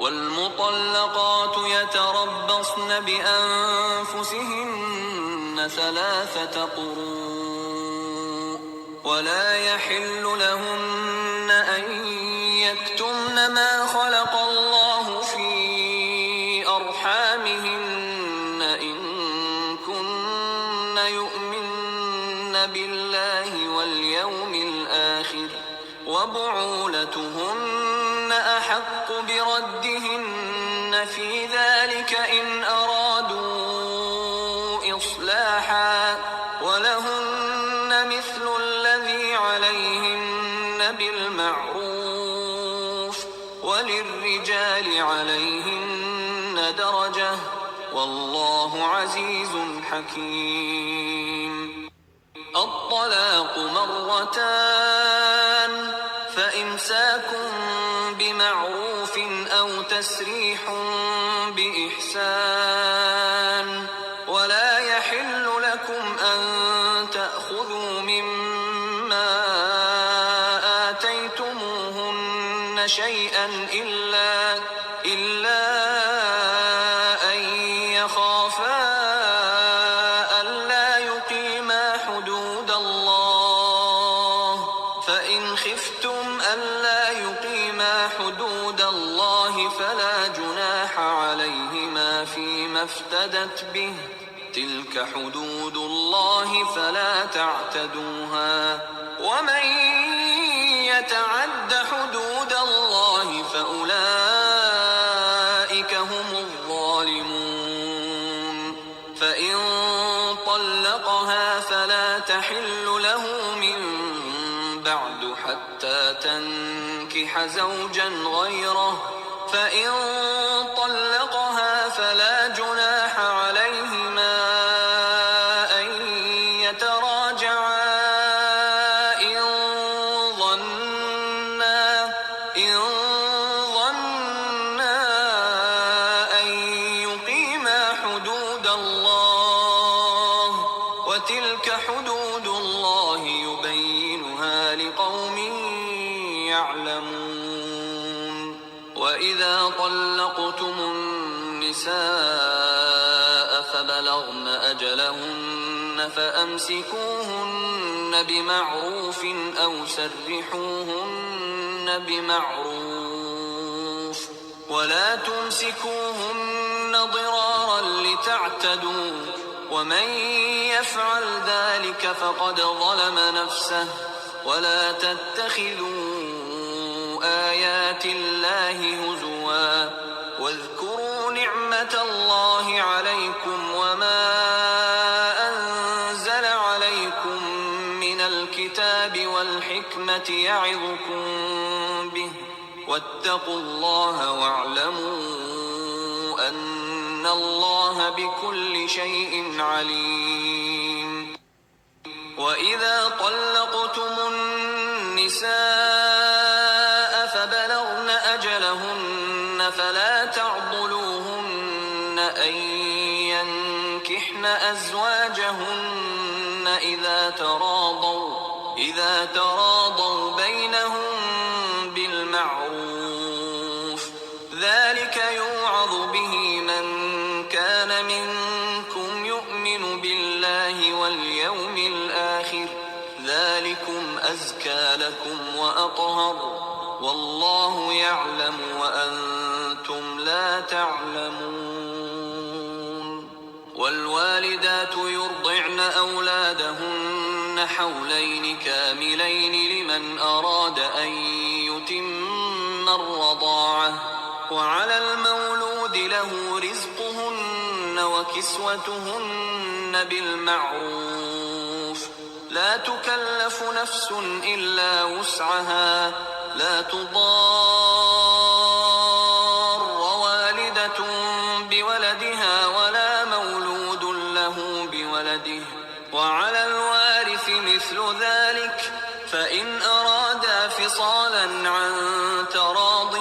والمطلقات يتربصن بأنفسهن 3 قروء ولا يحل لهن أن يكتمن ما خلق الله في أرحامهن إن كن يؤمن بالله واليوم الآخر وبعولتهن أحق بردهن في ذلك إن أرادوا إصلاحا ولهن مثل الذي عليهن بالمعروف وللرجال عليهن درجة والله عزيز حكيم. الطلاق مرتان فإمساك بمعروف أو تسريح بإحسان ولا يحل لكم أن تأخذوا مما آتيتموهن شيئا إلا أن يخافا ألا يقيما حدود الله فإن خفتم ألا يقيما حدود الله فلا جناح عليهما فيما افتدت به تلك حدود الله فلا تعتدوها ومن يتعد حدود الله فأولئك هم الظالمون. فإن طلقها فلا تحل له من بعد حتى تنكح زوجا غيره فإن طلقها فلا جناح عليهما أن يتراجعا إن ظنا أن يقيما حدود الله وتلك حدود الله يبينها لقوم يعلمون. وإذا طلقتم النساء فبلغن أجلهن فأمسكوهن بمعروف أو سرحوهن بمعروف ولا تمسكوهن ضرارا لتعتدوا ومن يفعل ذلك فقد ظلم نفسه ولا تتخذوا آيات الله هزوا واذكروا نعمة الله عليكم وما أنزل عليكم من الكتاب والحكمة يعظكم به واتقوا الله واعلموا أن الله بكل شيء عليم. وإذا طلقتم النساء فبلغن أجلهن فلا تعضلوهن أن ينكحن أزواجهن إذا تراضوا بينهم بالمعروف ذلك يوعظ به من كان منكم يؤمن بالله واليوم الآخر ذلكم أزكى لكم وأطهر والله يعلم وأنتم لا تعلمون. والوالدات يرضعن أولادهن حولين كاملين لمن أراد أن يتم الرضاعة وعلى المولود له رزقهن وكسوتهن بالمعروف لا تكلف نفس إلا وسعها لا تضار والدة بولدها ولا مولود له بولده وعلى الوارث مثل ذلك فإن أرادا فصالا عن تراض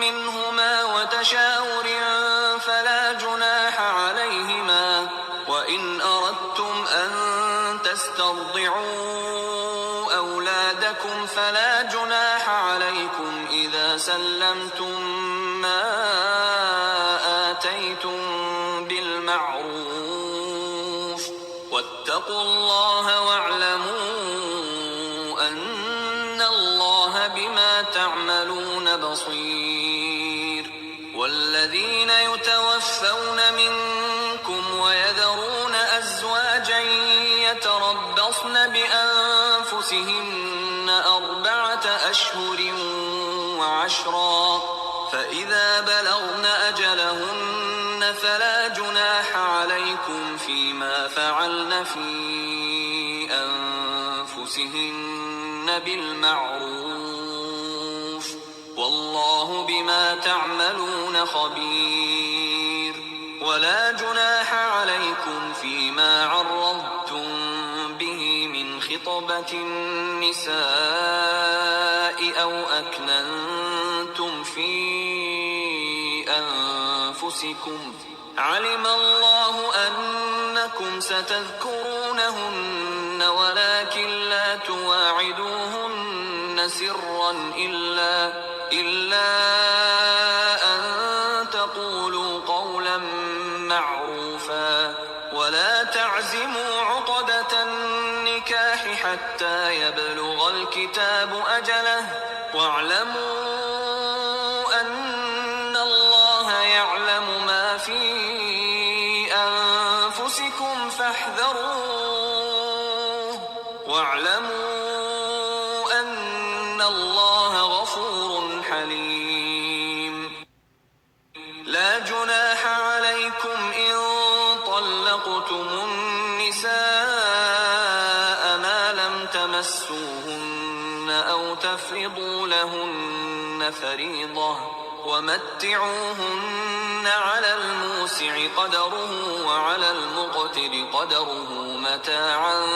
منهما وتشاور فلا جناح عليهما وإن أردتم أن تسترضعوا أولادكم فلا جناح عليكم إذا سلمتم ما واتقوا الله واعلموا أن الله بما تعملون بصير والذين يتوفون منكم ويذرون أزواجا يتربصن بأنفسهن 4 أشهر وعشرا فإذا بلغن أجلهن فلا جناح عليكم فيما فعلن في أنفسهن بالمعروف والله بما تعملون خبير ولا جناح عليكم فيما عرضتم به من خطبة النساء أو أكننتم في أنفسكم علم الله أنكم ستذكرونهن ولكن لا تواعدوهن سرا إلا أن تقولوا قولا معروفا ولا تعزموا عقدة النكاح حتى يبلغ الكتاب أجله واعلموا أن الله يعلم ما في أنفسكم فاحذروه واعلموا أن الله غفور حليم لا جناح عليكم إن طلقتم النساء ما لم تمسوهن أو تفرضوا لهن فريضة ومتعوهن على الموسع قدره وعلى المقتر قدره متاعا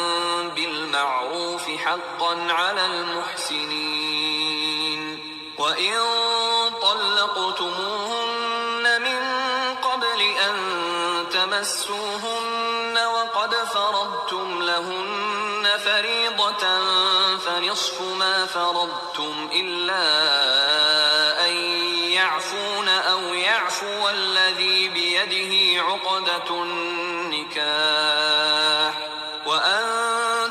بالمعروف حقا على المحسنين وإن طلقتموهن من قبل أن تمسوهن وقد فرضتم لهن فريضة فنصف ما فرضتم إلا أن يعفون أو يعفو الذي بيده عقدة النكاح وأن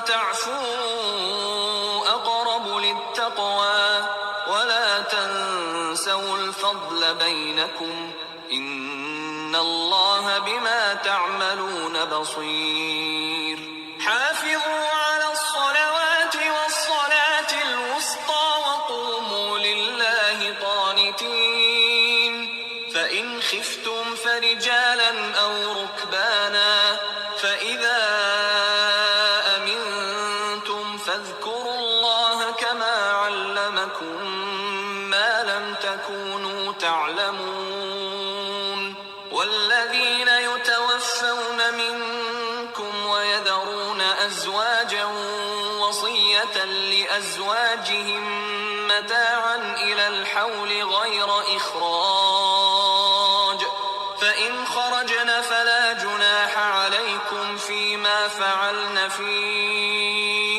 تعفوا أقرب للتقوى ولا تنسوا الفضل بينكم إن الله بما تعملون بصير حافظوا على الصلوات والصلاة الوسطى وقوموا لله قانتين فإن خفتم فرجالا أو ركبانا فإذا أمنتم فاذكروا الله كما علمكم ما لم تكونوا تعلمون والذين يتوفون منكم ويذرون أزواجا وصية لأزواجهم متاعا إلى الحول غير إخراج فإن خرجن فلا جناح عليكم فيما فعلن في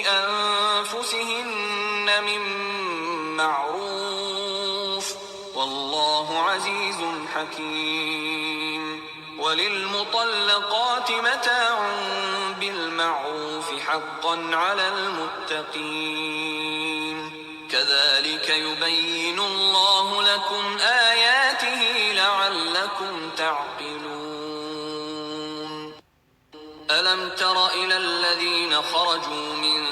أنفسهن من معروف والله عزيز حكيم وللمطلقات متاع بالمعروف حقا على المتقين كذلك يبين الله لكم آياته لعلكم تعقلون ألم تر إلى الذين خرجوا من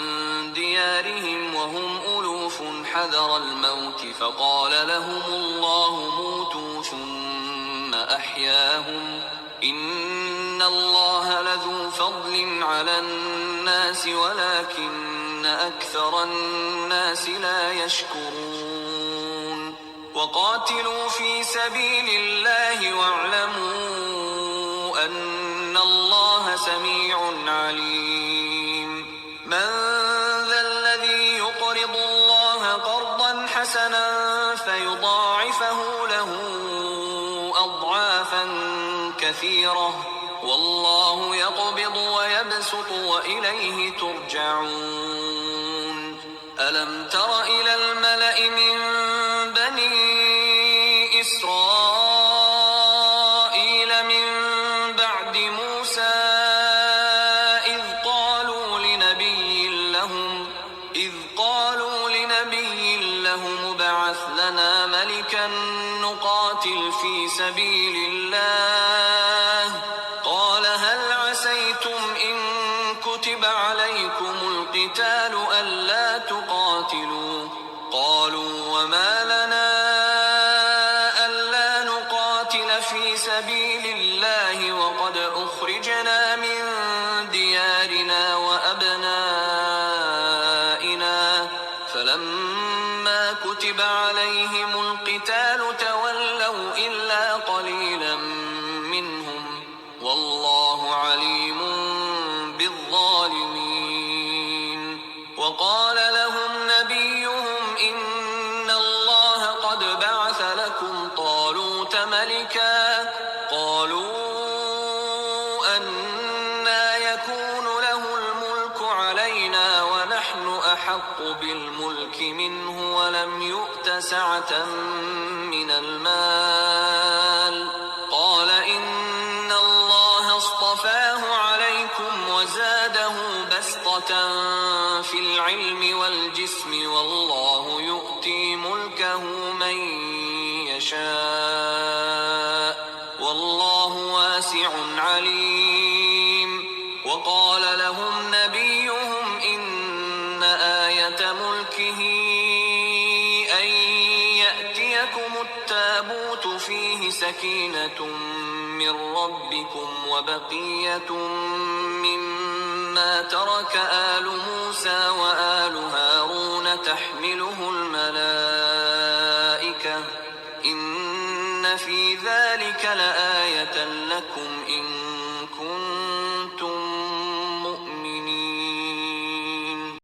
ديارهم وهم ألوف حذر الموت فقال لهم الله موتوا ثم أحياهم إن الله لذو فضل على الناس ولكن أكثر الناس لا يشكرون وقاتلوا في سبيل الله واعلموا أن الله سميع عليم من ذا الذي يقرض الله قرضا حسنا فيضاعفه له أضعافا كثيرة والله يقبض ويبسط وإليه ترجعون ألم تر إلى الملأ من بني إسرائيل من بعد موسى إذ قالوا نقاتل في سبيل الله قال هل عسيتم إن كتب عليكم القتال ألا تقاتلوا قالوا وما لنا ألا نقاتل في سبيل الله وقد أخرجنا من ديارنا وأبنائنا فلما كتب عليهم القتال تولوا إلا قليلا منهم والله عليم بالظالمين وقال لهم نبيهم إن الله قد بعث لكم طالوت ملكا قالوا أنى يكون له الملك علينا ونحن أحق بالملك منه ولم يؤت سعة من المال قال إن الله اصطفاه عليكم وزاده بسطة في العلم والجسم والله يؤتي ملكه من يشاء والله واسع عليم وقال لهم نبيهم إن آية ملكه أن يأتيكم التابوت فيه سكينة من ربكم وبقية مما ترك آل موسى وآل هارون تحمله الملائكة إن في ذلك لآية لكم إن